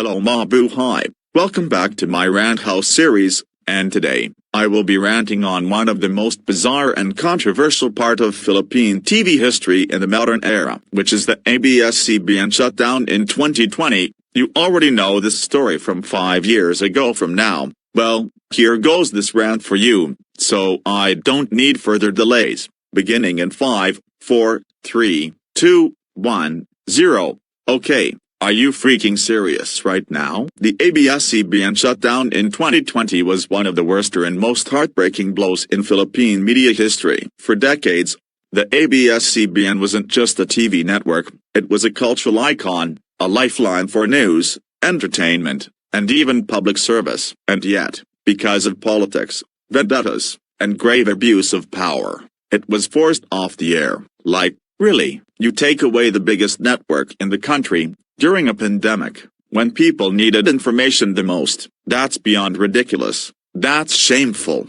Hello Mabuhay, welcome back to my Rant House series, and today, I will be ranting on one of the most bizarre and controversial part of Philippine TV history in the modern era, which is the ABS-CBN shutdown in 2020. You already know this story from 5 years ago from now. Well, here goes this rant for you, so I don't need further delays. Beginning in 5, 4, 3, 2, 1, 0. Okay, are you freaking serious right now? The ABS-CBN shutdown in 2020 was one of the worst and most heartbreaking blows in Philippine media history. For decades, the ABS-CBN wasn't just a TV network, it was a cultural icon, a lifeline for news, entertainment, and even public service. And yet, because of politics, vendettas, and grave abuse of power, it was forced off the air. Like, really, you take away the biggest network in the country during a pandemic, when people needed information the most? That's beyond ridiculous. That's shameful.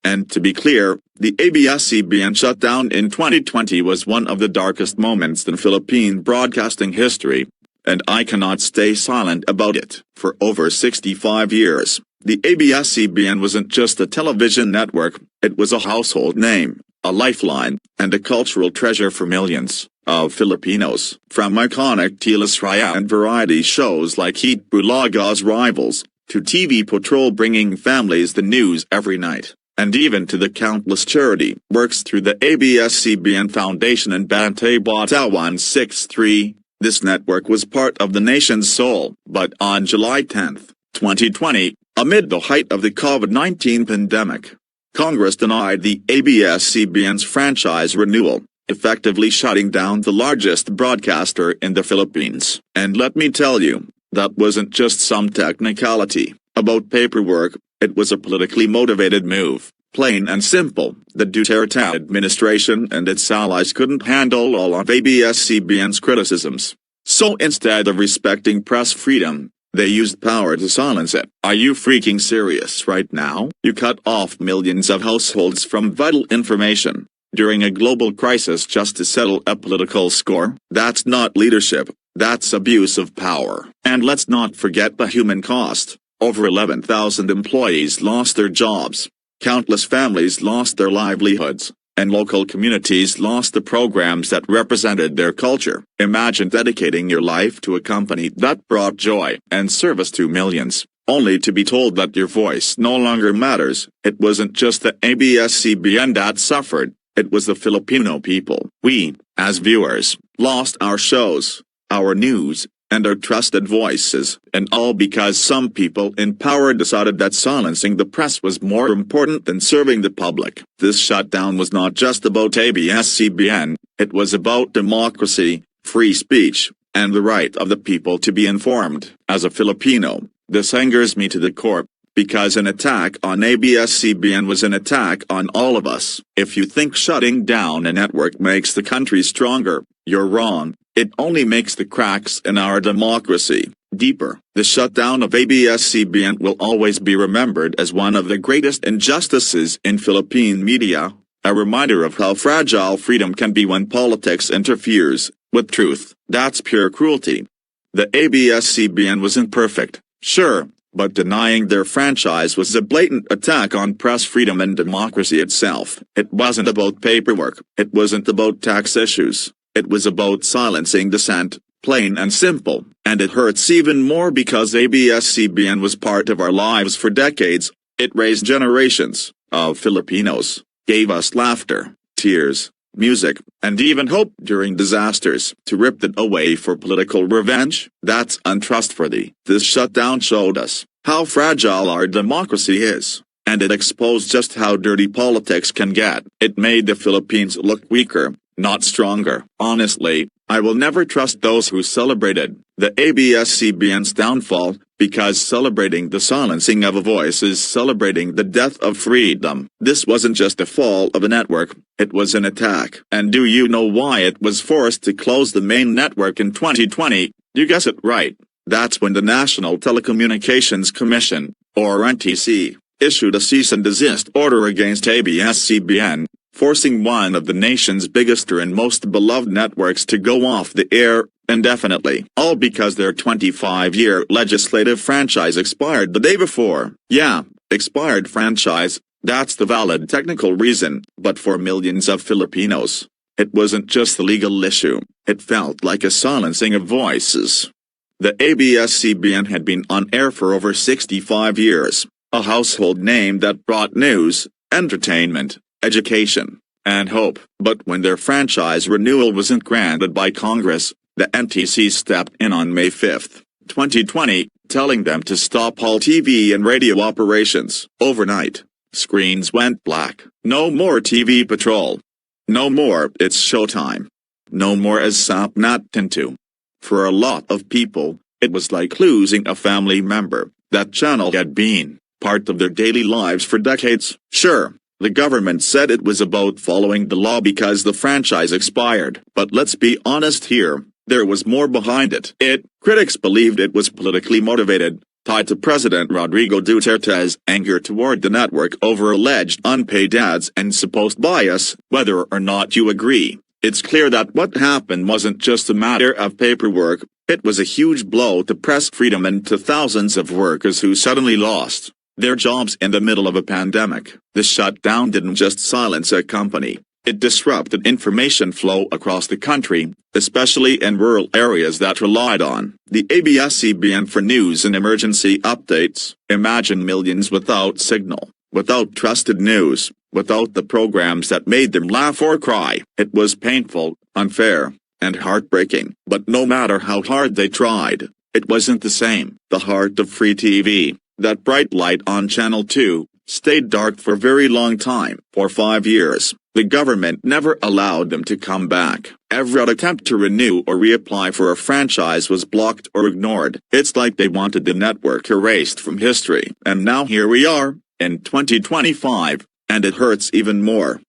And to be clear, the ABS-CBN shutdown in 2020 was one of the darkest moments in Philippine broadcasting history, and I cannot stay silent about it. For over 65 years, the ABS-CBN wasn't just a television network, it was a household name, a lifeline, and a cultural treasure for millions of Filipinos. From iconic teleserye and variety shows like Heat Bulaga's Rivals, to TV Patrol bringing families the news every night, and even to the countless charity works through the ABS-CBN Foundation and Bantay Batawan 6-3, this network was part of the nation's soul. But on July 10, 2020, amid the height of the COVID-19 pandemic, Congress denied the ABS-CBN's franchise renewal, effectively shutting down the largest broadcaster in the Philippines. And let me tell you, that wasn't just some technicality about paperwork, it was a politically motivated move. Plain and simple, the Duterte administration and its allies couldn't handle all of ABS-CBN's criticisms. So instead of respecting press freedom, they used power to silence it. Are you freaking serious right now? You cut off millions of households from vital information during a global crisis just to settle a political score? That's not leadership, that's abuse of power. And let's not forget the human cost. Over 11,000 employees lost their jobs, countless families lost their livelihoods, and local communities lost the programs that represented their culture. Imagine dedicating your life to a company that brought joy and service to millions, only to be told that your voice no longer matters. It wasn't just the ABS-CBN that suffered, it was the Filipino people. We, as viewers, lost our shows, our news, and our trusted voices, and all because some people in power decided that silencing the press was more important than serving the public. This shutdown was not just about ABS-CBN, it was about democracy, free speech, and the right of the people to be informed. As a Filipino, this angers me to the core, because an attack on ABS-CBN was an attack on all of us. If you think shutting down a network makes the country stronger, you're wrong. It only makes the cracks in our democracy deeper. The shutdown of ABS-CBN will always be remembered as one of the greatest injustices in Philippine media, a reminder of how fragile freedom can be when politics interferes with truth. That's pure cruelty. The ABS-CBN was imperfect, sure, but denying their franchise was a blatant attack on press freedom and democracy itself. It wasn't about paperwork, it wasn't about tax issues. It was about silencing dissent, plain and simple, and it hurts even more because ABS-CBN was part of our lives for decades. It raised generations of Filipinos, gave us laughter, tears, music, and even hope during disasters. To rip it away for political revenge? That's untrustworthy. This shutdown showed us how fragile our democracy is, and it exposed just how dirty politics can get. It made the Philippines look weaker, not stronger. Honestly, I will never trust those who celebrated the ABS-CBN's downfall, because celebrating the silencing of a voice is celebrating the death of freedom. This wasn't just the fall of a network, it was an attack. And do you know why it was forced to close the main network in 2020? You guessed it right. That's when the National Telecommunications Commission, or NTC, issued a cease and desist order against ABS-CBN, forcing one of the nation's biggest and most beloved networks to go off the air indefinitely. All because their 25-year legislative franchise expired the day before. Yeah, expired franchise, that's the valid technical reason, but for millions of Filipinos, it wasn't just a legal issue, it felt like a silencing of voices. The ABS-CBN had been on air for over 65 years, a household name that brought news, entertainment, education, and hope. But when their franchise renewal wasn't granted by Congress, the NTC stepped in on May 5, 2020, telling them to stop all TV and radio operations. Overnight, screens went black. No more TV patrol. No more It's Showtime. No more As Sapnat Tintu. For a lot of people, it was like losing a family member. That channel had been part of their daily lives for decades. Sure, the government said it was about following the law because the franchise expired. But let's be honest here, there was more behind it. Critics believed it was politically motivated, tied to President Rodrigo Duterte's anger toward the network over alleged unpaid ads and supposed bias. Whether or not you agree, it's clear that what happened wasn't just a matter of paperwork, it was a huge blow to press freedom and to thousands of workers who suddenly lost their jobs in the middle of a pandemic. The shutdown didn't just silence a company, it disrupted information flow across the country, especially in rural areas that relied on the ABS-CBN for news and emergency updates. Imagine millions without signal, without trusted news, without the programs that made them laugh or cry. It was painful, unfair, and heartbreaking. But no matter how hard they tried, it wasn't the same. The heart of free TV, that bright light on Channel 2, stayed dark for a very long time. For 5 years, the government never allowed them to come back. Every attempt to renew or reapply for a franchise was blocked or ignored. It's like they wanted the network erased from history. And now here we are, in 2025, and it hurts even more.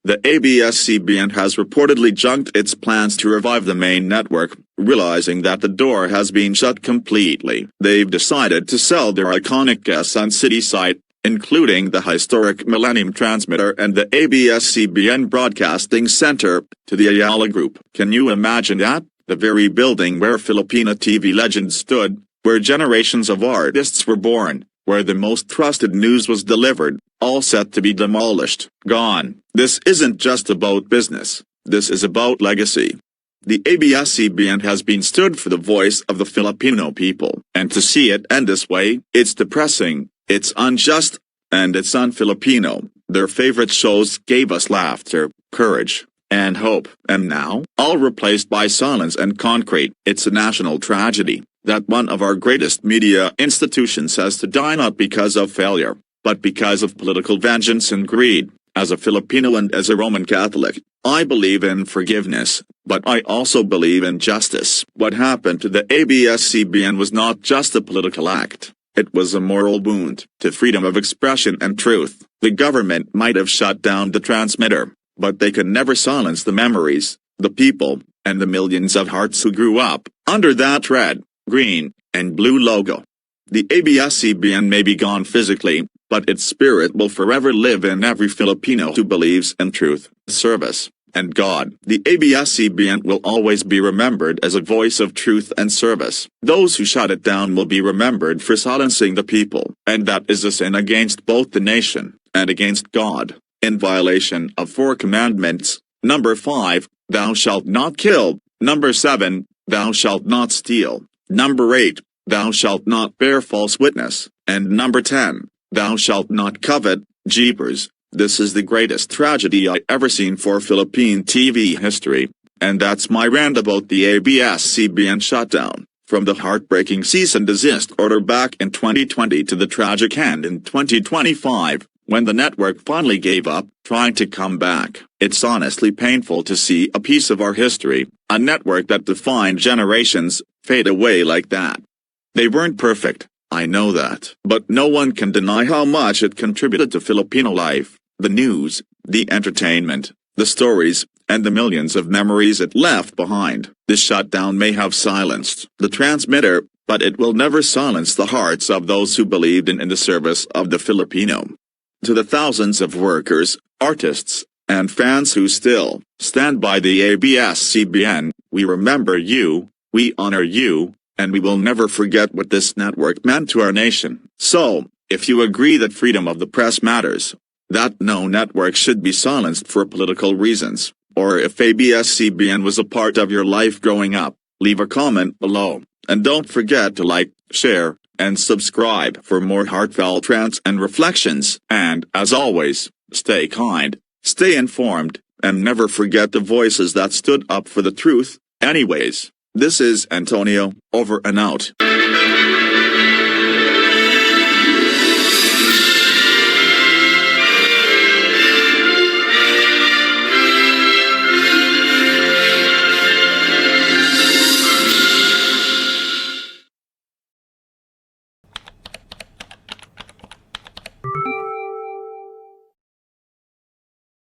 The ABS-CBN has reportedly junked its plans to revive the main network, realizing that the door has been shut completely. They've decided to sell their iconic Quezon City site, including the historic Millennium Transmitter and the ABS-CBN Broadcasting Center, to the Ayala Group. Can you imagine that? The very building where Filipino TV legends stood, where generations of artists were born, where the most trusted news was delivered, all set to be demolished, gone. This isn't just about business, this is about legacy. The ABS-CBN has been stood for the voice of the Filipino people, and to see it end this way, it's depressing, it's unjust, and it's un-Filipino. Their favorite shows gave us laughter, courage, and hope, and now, all replaced by silence and concrete. It's a national tragedy that one of our greatest media institutions has to die not because of failure, but because of political vengeance and greed. As a Filipino and as a Roman Catholic, I believe in forgiveness, but I also believe in justice. What happened to the ABS-CBN was not just a political act. It was a moral wound to freedom of expression and truth. The government might have shut down the transmitter, but they could never silence the memories, the people, and the millions of hearts who grew up under that red, green, and blue logo. The ABS-CBN may be gone physically, but its spirit will forever live in every Filipino who believes in truth, service, and God. The ABS-CBN will always be remembered as a voice of truth and service. Those who shut it down will be remembered for silencing the people, and that is a sin against both the nation and against God. In violation of 4 commandments, number 5, thou shalt not kill, number 7, thou shalt not steal, number 8, thou shalt not bear false witness, and number 10, thou shalt not covet. Jeepers, this is the greatest tragedy I ever seen for Philippine TV history, and that's my rant about the ABS-CBN shutdown. From the heartbreaking cease and desist order back in 2020 to the tragic end in 2025, when the network finally gave up trying to come back. It's honestly painful to see a piece of our history, a network that defined generations, fade away like that. They weren't perfect, I know that, but no one can deny how much it contributed to Filipino life, the news, the entertainment, the stories, and the millions of memories it left behind. This shutdown may have silenced the transmitter, but it will never silence the hearts of those who believed in the service of the Filipino. To the thousands of workers, artists, And fans who still stand by the ABS-CBN, we remember you, we honor you, and we will never forget what this network meant to our nation. So, if you agree that freedom of the press matters, that no network should be silenced for political reasons, or if ABS-CBN was a part of your life growing up, leave a comment below. And don't forget to like, share, and subscribe for more heartfelt rants and reflections. And, as always, stay kind, stay informed, and never forget the voices that stood up for the truth. Anyways, this is Antonio, over and out.